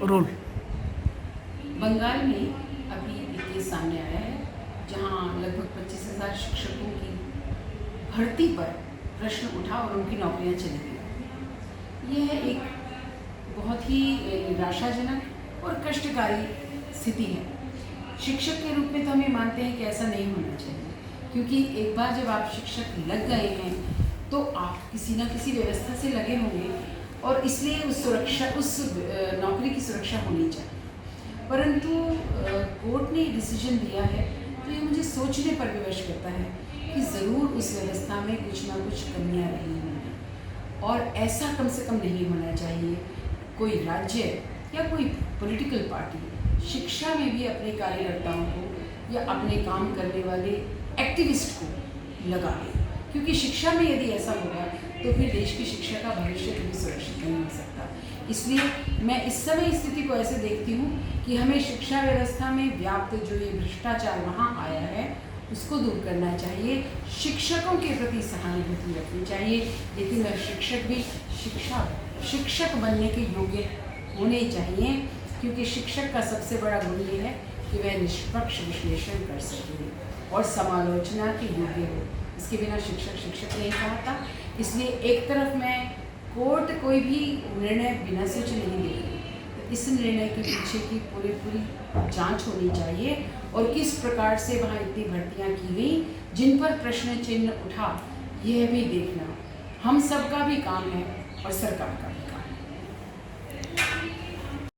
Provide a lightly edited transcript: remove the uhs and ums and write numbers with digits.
Role. Bengal में अभी एक केस सामने आया है जहां लगभग 25,000 शिक्षकों की भर्ती पर प्रश्न उठा और उनकी नौकरियां चली गई। यह एक बहुत ही निराशाजनक और कष्टकारी स्थिति है। शिक्षक के रूप में तो हमें मानते हैं कि ऐसा नहीं होना चाहिए, क्योंकि एक बार जब आप शिक्षक लग गए हैं तो आप किसी न किसी व्यवस्था से लगे होंगे और इसलिए उस नौकरी की सुरक्षा होनी चाहिए। परंतु कोर्ट ने डिसीजन दिया है तो ये मुझे सोचने पर विवश करता है कि ज़रूर उस व्यवस्था में कुछ ना कुछ कमियां रही होंगी और ऐसा कम से कम नहीं होना चाहिए। कोई राज्य या कोई पॉलिटिकल पार्टी शिक्षा में भी अपने कार्यकर्ताओं को या अपने काम करने वाले एक्टिविस्ट को लगा दे, क्योंकि शिक्षा में यदि ऐसा होगा तो फिर देश की शिक्षा का भविष्य कभी सुरक्षित नहीं हो सकता। इसलिए मैं इस समय स्थिति को ऐसे देखती हूँ कि हमें शिक्षा व्यवस्था में व्याप्त जो ये भ्रष्टाचार वहाँ आया है उसको दूर करना चाहिए, शिक्षकों के प्रति सहानुभूति रखनी चाहिए, लेकिन वह शिक्षक भी शिक्षक बनने के योग्य होने चाहिए, क्योंकि शिक्षक का सबसे बड़ा गुण ये है कि वह निष्पक्ष विश्लेषण कर सके और समालोचना के योग्य हो। इसके बिना शिक्षक नहीं कहता। इसलिए एक तरफ मैं कोर्ट कोई भी निर्णय बिना सोचे नहीं देगी, तो इस निर्णय के पीछे की पूरी जांच होनी चाहिए और किस प्रकार से वहाँ इतनी भर्तियाँ की गई जिन पर प्रश्न चिन्ह उठा, यह भी देखना हम सबका भी काम है और सरकार का।